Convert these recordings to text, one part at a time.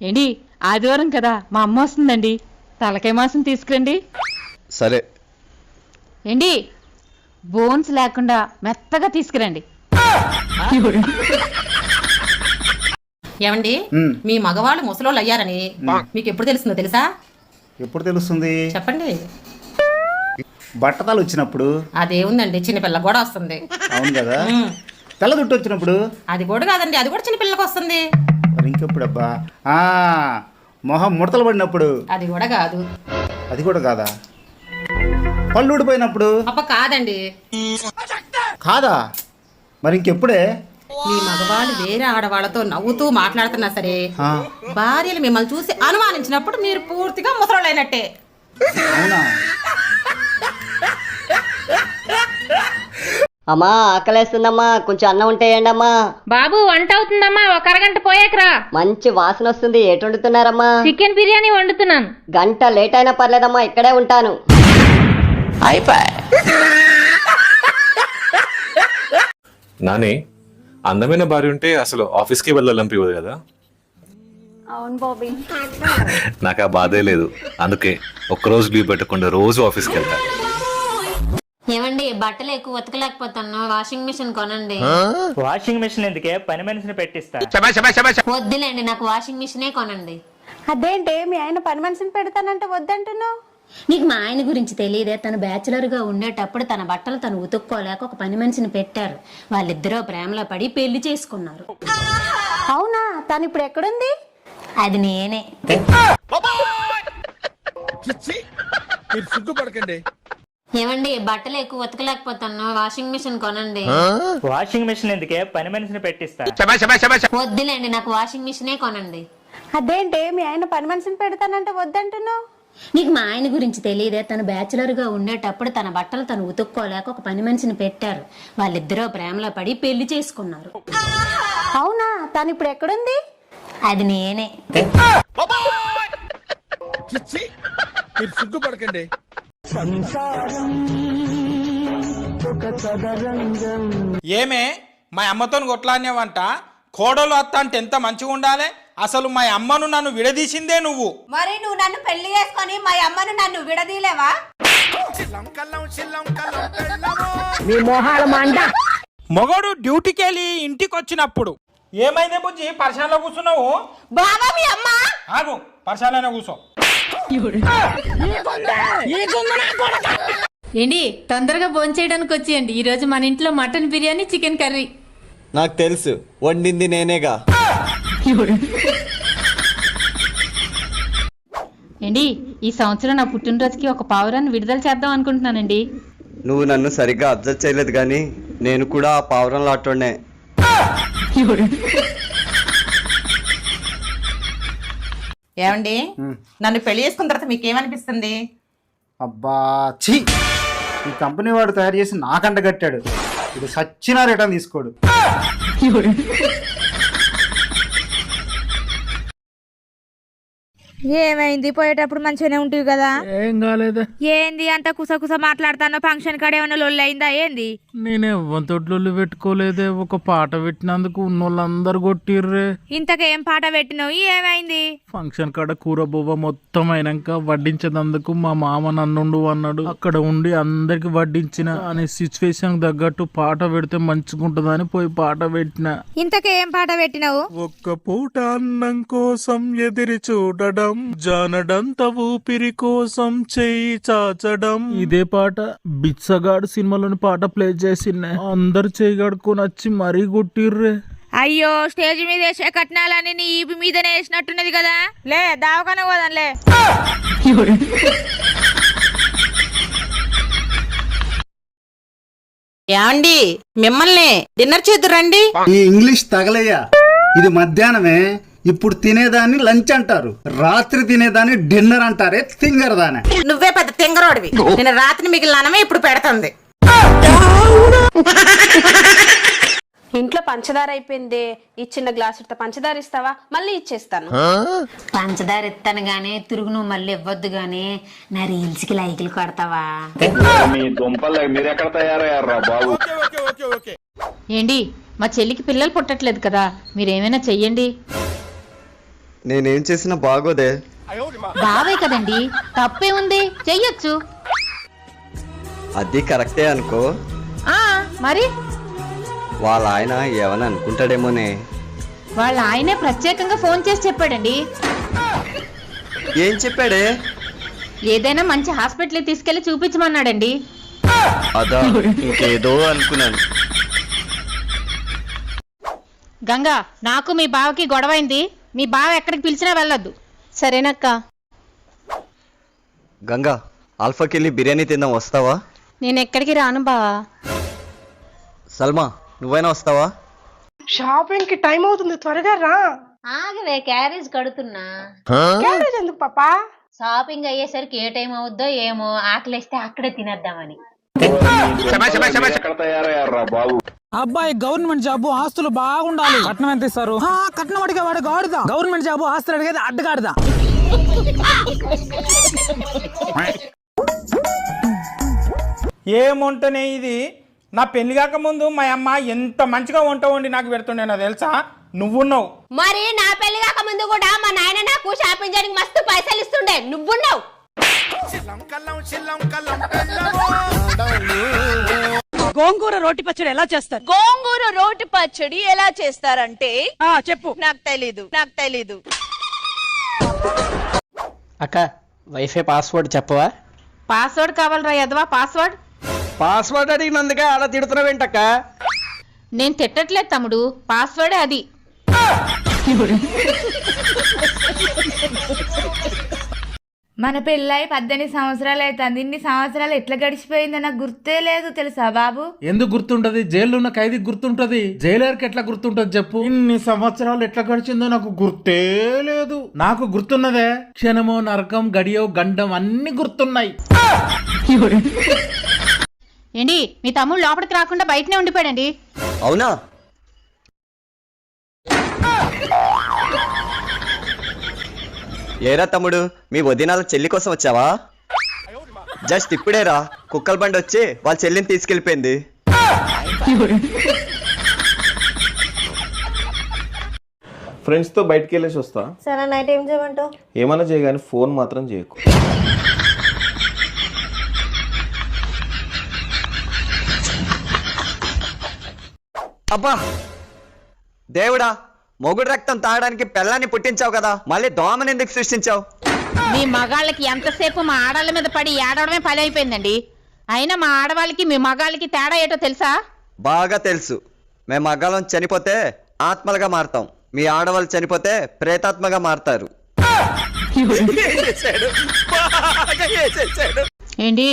ఏంటి ఆదివారం కదా మా అమ్మ వస్తుందండి, తలకాయ మాసం తీసుకురండి. సరే. ఏంటి బోన్స్ లేకుండా మెత్తగా తీసుకురండి. ఏమండి, మీ మగవాళ్ళు ముసలోళ్ళు అయ్యారని మీకు ఎప్పుడు తెలుస్తుందో తెలుసా? ఎప్పుడు తెలుస్తుంది చెప్పండి. బట్టతలు వచ్చినప్పుడు. అదేముందండి, చిన్నపిల్ల కూడా వస్తుంది. అవును కదా. తెల్ల జుట్టు వచ్చినప్పుడు. అది కూడా కాదండి, అది కూడా చిన్నపిల్లకి వస్తుంది. మరి ఇంకెప్పుడు అబ్బా? మొహం ముడతలు పడినప్పుడు. అది కూడా కాదు. అది కూడా కాదా? పళ్ళు ఊడిపోయినప్పుడు. అప్ప కాదండి. కాదా? మరి ఇంకెప్పుడే? మీ మగవాళ్ళు వేరే ఆడవాళ్ళతో నవ్వుతూ మాట్లాడుతున్నా సరే భార్యలు మిమ్మల్ని చూసి అనుమానించినప్పుడు మీరు పూర్తిగా ముసలోళ్ళు అయినట్టే. అవునా? అమ్మా ఆకలేస్తుందమ్మా, కొంచెం అన్నం ఉంటేయండి అమ్మా. బాబు వంట అవుతుందమ్మా, ఒక అరగంట పోయాకరా. మంచి వాసన వస్తుంది. ఏటి వండుతున్నారమ్మా? చికెన్ బిర్యానీ వండుతున్నాను. గంట లేట్ అయినా పర్లేదమ్మా, ఇక్కడే ఉంటాను. నాని, అందమైన భార్య ఉంటే అసలు ఆఫీస్కి వెళ్ళాలనిపించదు కదా? అవును బాబీ. నాకు ఆ బాధే లేదు, అందుకే ఒక్కరోజు లీవ్ పెట్టకుండా రోజు ఆఫీస్కి వెళ్తా. ఏమండి, బట్టలు ఎక్కువ ఉతకలేకపోతాను, వాషింగ్ మిషన్ కొనండి. వాషింగ్ మిషన్ ఎందుకే, పని మనిషిని పెట్టిస్తా. వద్దులేండి, నాకు వాషింగ్ మిషనే కొనండి. అదేంటే మీ ఆయన పని మనిషిని పెడతానంటే వద్దంటున్నావు? నీకు మా ఆయన గురించి తెలియదే? తను బ్యాచులర్ గా ఉండేటప్పుడు తన బట్టలు తను ఉతుక్కోలేక ఒక పని మనిషిని పెట్టారు. వాళ్ళిద్దరూ ప్రేమలో పడి పెళ్లి చేసుకున్నారు. అవునా? తను ఇప్పుడు ఎక్కడుంది? అది నేనే. ఏమండి, బట్టలు ఎక్కువ ఉతకలేకపోతాను, వాషింగ్ మిషన్ కొనండి. వాషింగ్ మిషన్ ఎందుకే, పని మనిషిని పెట్టిస్తా. వద్దులేండి, నాకు వాషింగ్ మిషనే కొనండి. అదేంటే మీ ఆయన పని మనిషిని పెడతానంటే వద్దంటున్నావు? నీకు మా ఆయన గురించి తెలియదే? తను బ్యాచులర్ గా ఉండేటప్పుడు తన బట్టలు తను ఉతుక్కోలేక ఒక పని మనిషిని పెట్టారు. వాళ్ళిద్దరూ ప్రేమలో పడి పెళ్లి చేసుకున్నారు. అవునా? తను ఇప్పుడు ఎక్కడుంది? అది నేనే. ఏమే మా అమ్మతో కొట్లాడినావంట, కోడలు అత్త అంటే ఎంత మంచిగా ఉండాలి. అసలు మా అమ్మను నన్ను విడదీసిందే నువ్వు. మరి నువ్వు నన్ను పెళ్లి చేసుకొని మా అమ్మను నన్ను విడదీలేవా? మొగడు డ్యూటీకి వెళ్ళి ఇంటికి వచ్చినప్పుడు ఏమైందే బుజ్జి, పరిశాలలో కూర్చున్నావు? బావా మీ అమ్మ. ఆగు, పరిశాలనే కూర్చో. ఏంటి తొందరగా భోంచేయడానికి వచ్చేయండి. ఈ రోజు మన ఇంట్లో మటన్ బిర్యానీ, చికెన్ కర్రీ. నాకు తెలుసు, వండింది నేనేగా. ఏంటి ఈ సంవత్సరం నా పుట్టినరోజుకి ఒక పావురాన్ని విడుదల చేద్దాం అనుకుంటున్నానండి. నువ్వు నన్ను సరిగ్గా అబ్జర్వ్ చేయలేదు కానీ నేను కూడా ఆ పావురం లాటోనే. ఏమండి, నన్ను పెళ్లి చేసుకున్న తర్వాత మీకేమనిపిస్తుంది? అబ్బా ఛీ, ఈ కంపెనీ వాడు తయారు చేసి నాకంట కట్టాడు. ఇది సచ్చినా రిటర్న్ తీసుకోడు. ఏమైంది? పోయేటప్పుడు మంచిగానే ఉంటుంది కదా. ఏం కాలేదు. ఏంది అంత కుసకుస మాట్లాడుతానో? ఫంక్షన్ కాడ ఏమైనా లొల్లి అయిందా ఏంది? నేను ఎవ్వతోట్లు పెట్టుకోలేదే. ఒక పాట పెట్టినందుకు ఉన్నోళ్ళందరు కొట్టిర్రే. ఇంతకేం పాట పెట్టినావు? ఏమైంది? ఫంక్షన్ కాడ కూర బొవ్వ మొత్తం అయినాక వడ్డించేందుకు మా మామ నన్నుండు అన్నాడు. అక్కడ ఉండి అందరికి వడ్డించిన అనే సిచ్యువేషన్ తగ్గట్టు పాట పెడితే మంచిగుంటదని పోయి పాట పెట్టిన. ఇంతకేం పాట పెట్టినావు? ఒక్క పూట అన్నం కోసం ఎదిరి చూడడం, జానడంత ఊపిరి కోసం చెయ్యి చాచడం. ఇదే పాట బిచ్చగాడు సినిమాలోని పాట ప్లే చేసిన అందరు చెయ్యి కడుక్కొని వచ్చి మరీ కొట్టిర్రే. అయ్యో, స్టేజ్ మీద వేసే కట్నాలని నీ ఈపి మీదనే వేసినట్టున్నది కదా. లే దావకాన పోదాంలే. ఏమండి, మిమ్మల్ని డిన్నర్ చేద్దురండి. ఈ ఇంగ్లీష్ తగలయ్యా. ఇది మధ్యాహ్నమే, ఇప్పుడు తినేదాన్ని లంచ్ అంటారు, రాత్రి తినేదాన్ని డిన్నర్ అంటారే తింగరదానే. నువ్వే పెద్ద తింగరోడివి. నేను రాత్రి మిగిలినమే ఇప్పుడు పెడుతుంది. ఇంట్లో పంచదార అయిపోయింది. ఈ చిన్న గ్లాసు పంచదార ఇస్తావా? మళ్ళీ ఇచ్చేస్తాను. పంచదార ఇస్తాను గానీ తిరుగు నువ్వు మళ్ళీ ఇవ్వద్దు గానీ నా రీల్స్ కి లైకులు కొడతావా? ఏంటి మా చెల్లికి పిల్లలు పుట్టట్లేదు కదా, మీరేమైనా చెయ్యండి. నేనేం చేసినా బాగోదే. బావే కదండి, తప్పే ఉంది, చెయ్యొచ్చు. అది కరెక్టే అనుకో. మరి వాళ్ళ ఆయన ఏమని అనుకుంటాడేమోనే. వాళ్ళ ఆయనే ప్రత్యేకంగా ఫోన్ చేసి చెప్పాడండి. ఏం చెప్పాడే? ఏదైనా మంచి హాస్పిటల్ తీసుకెళ్లి చూపించమన్నాడండి. అదా, ఇంకేదో అనుకున్నాను. గంగా, నాకు మీ బావకి గొడవైంది. మీ బావ ఎక్కడికి పిలిచినా వెళ్ళొద్దు. సరేనక్క. గంగా, ఆల్ఫాకి వెళ్ళి బిర్యానీ తిందాం, వస్తావా? నేను ఎక్కడికి రాను బావా. సల్మా, నువ్వైనా వస్తావా? షాపింగ్ కి టైం అవుతుంది, త్వరగా రా. ఆగవే, క్యారేజ్ కడుతున్నా. క్యారేజ్ ఎందుకు పాపా? షాపింగ్ అయ్యేసరికి ఏ టైం అవుద్దో ఏమో, ఆకలిస్తే అక్కడే తినేద్దామని. అబ్బాయి గవర్నమెంట్ జాబ్, ఆస్తులు బాగుండాలి. కట్నం ఎంత ఇస్తారు? కట్నం అడిగే వాడు గాడుదా. గవర్నమెంట్ జాబ్, ఆస్తులు అడిగేది అడ్డగాడుదా. ఏం వంటనే ఇది? నా పెళ్లి కాక ముందు మా అమ్మ ఎంత మంచిగా వంట వండి నాకు పెడుతుండేనా తెలుసా? నువ్వున్నావు. మరి నా పెళ్లి కాక ముందు కూడా మా నాయన నాకు షాపింగ్ చేయడానికి మస్తు పైసలు ఇస్తుండే, నువ్వున్నావు. గోంగూర రోటి పచ్చడి ఎలా చేస్తారు? గోంగూర రోటి పచ్చడి ఎలా చేస్తారంటే చెప్పు. నాకు తెలీదు. అక్క, వైఫై పాస్వర్డ్ చెప్పవా? పాస్వర్డ్ కావాలరా యదవా, పాస్వర్డ్. పాస్వర్డ్ అడిగినందుకే అలా తిడుతున్నావేంటక్క? నేను తిట్టట్లేదు తమ్ముడు, పాస్వర్డే అది. మన పెళ్ళై 18 సంవత్సరాలు అవుతుంది. ఇన్ని సంవత్సరాలు ఎట్లా గడిచిపోయిందో నాకు గుర్తే లేదు తెలుసా బాబు. ఎందుకు గుర్తుంటది? జైల్లో ఉన్న ఖైదీకి గుర్తుంటది, జైలర్కి ఎట్లా గుర్తుంటది చెప్పు? ఇన్ని సంవత్సరాలు ఎట్లా గడిచిందో నాకు గుర్తే లేదు. నాకు గుర్తున్నదే, క్షణమో నరకం, గడియో గండం అన్ని గుర్తున్నాయి. ఏంటి, మీ తమ్ముడు లోపలికి రాకుండా బయటనే ఉండిపోయాడండి. అవునా? ఏరా తమ్ముడు, మీ వదినాల చెల్లి కోసం వచ్చావా? జస్ట్ ఇప్పుడేరా కుక్కల బండి వచ్చి వాళ్ళ చెల్లిని తీసుకెళ్ళిపోయింది. ఫ్రెండ్స్తో బయటికి వెళ్ళేసి వస్తా. సరే, నైట్ ఏం చేయమంటావు? ఏమన్నా చేయగాని ఫోన్ మాత్రం చేయకు. అబ్బా దేవుడా, మొగుడు రక్తం తాగడానికి పిల్లాన్ని పుట్టించావు కదా, మళ్ళీ దోమని ఎందుకు సృష్టించావు? మీ మగాళ్ళకి ఎంతసేపు మా ఆడవాళ్ళ మీద పడి ఏడవడమే పని అయిపోయిందండి. అయినా మా ఆడవాళ్ళకి మీ మగాళ్ళకి తేడా ఏటో తెలుసా? బాగా తెలుసు. మేము మగాళ్ళం చనిపోతే ఆత్మలుగా మారుతాం, మీ ఆడవాళ్ళు చనిపోతే ప్రేతాత్మగా మారుతారు. ఏంటి,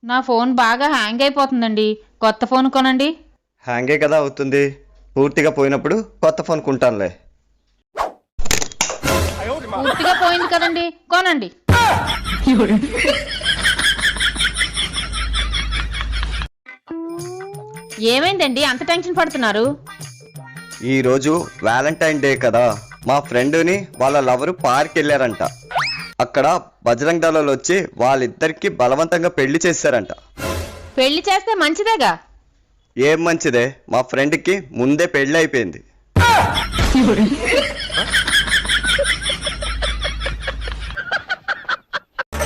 నా ఫోన్ బాగా హ్యాంగ్ అయిపోతుందండి, కొత్త ఫోన్ కొనండి. హ్యాంగే కదా అవుతుంది, పూర్తిగా పోయినప్పుడు కొత్త ఫోన్ కొంటానులే. పూర్తిగా పోయింది కదండి, కొనండి. ఏమైందండి అంత టెన్షన్ పడుతున్నారు? ఈరోజు వ్యాలంటైన్ డే కదా, మా ఫ్రెండ్ని వాళ్ళ లవరు పార్క్ వెళ్ళారంట. అక్కడ బజరంగ్ దళాలు వచ్చి వాళ్ళిద్దరికి బలవంతంగా పెళ్లి చేశారంట. పెళ్లి చేస్తే మంచిదేగా. ఏం మంచిదే, మా ఫ్రెండ్కి ముందే పెళ్లి అయిపోయింది.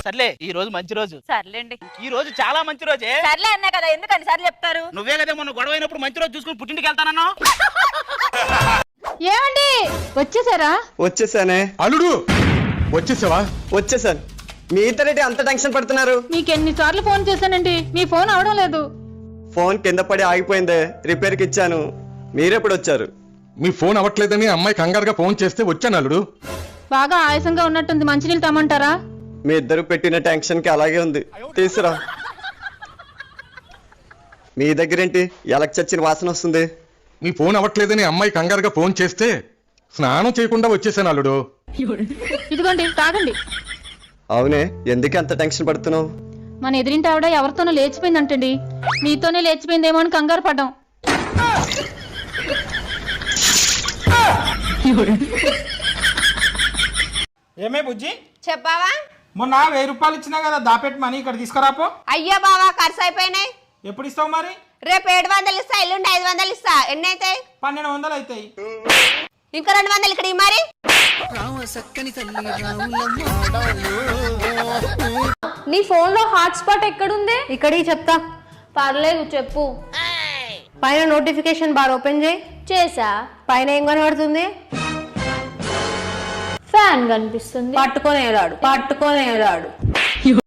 సర్లే, ఈ రోజు మంచి రోజు. సర్లేండి, ఈ రోజు చాలా మంచి రోజే. సర్లే అన్నా కదా, ఎందుకని సార్లు చెప్తారు? నువ్వే కదా మొన్న గొడవ అయినప్పుడు మంచి రోజు చూసుకుని పుట్టింటికి వెళ్తానన్నా. ఏమండి, వచ్చేసారా? వచ్చేసానే. అల్లుడు వచ్చేసావా? వచ్చేసాను. మీ ఇద్దరేంటి అంత టెన్షన్ పడుతున్నారు? మీకెన్నిసార్లు ఫోన్ చేశానండి, మీ ఫోన్ అవడం లేదు. ఫోన్ కింద పడి ఆగిపోయిందే, రిపేర్కి ఇచ్చాను. మీరెప్పుడు వచ్చారు? మీ ఫోన్ అవ్వట్లేదని అమ్మాయి కంగారుగా ఫోన్ చేస్తే వచ్చాను అల్లుడు. బాగా ఆయాసంగా ఉన్నట్టుంది, మంచినీళ్ళు తమ్మంటారా? మీ ఇద్దరు పెట్టిన టెన్షన్కి అలాగే ఉంది, తీసురా. మీ దగ్గరేంటి ఎలక్ చచ్చిన వాసన వస్తుంది? మీ ఫోన్ అవ్వట్లేదని అమ్మాయి కంగారుగా ఫోన్ చేస్తే స్నానం చేయకుండా వచ్చేసాను అల్లుడు. ఇదిగోండి, తాగండి. అవునే, ఎందుకు అంత టెన్షన్ పడుతున్నావు? మన ఎదిరింటి ఆవిడ ఎవరితోనో లేచిపోయిందంటండి, మీతోనే లేచిపోయిందేమో అని కంగారు పడ్డాం. ఏమే బుజ్జి, చెప్పావా? మొన్న 1000 రూపాయలు ఇచ్చినా కదా, దాపెట్టి మనీ ఇక్కడ తీసుకురాపో. అయ్యో బావా, ఖర్చు అయిపోయినాయి. ఎప్పుడు ఇస్తావు మరి? రేపు 700 ఇస్తా, ఎల్లుండి 500 ఇస్తా. ఎన్ని అవుతాయి? 1200 అవుతాయి. ఇంకా 200 ఇక్కడ మరి. నీ ఫోన్ లో హాట్స్పాట్ ఎక్కడుంది? ఇక్కడికి చెప్తా. పర్లేదు చెప్పు. పైన నోటిఫికేషన్ బార్ ఓపెన్ చేయి. చేసా. పైన ఏం కనబడుతుంది? ఫ్యాన్ కనిపిస్తుంది. పట్టుకొని ఏలాడు.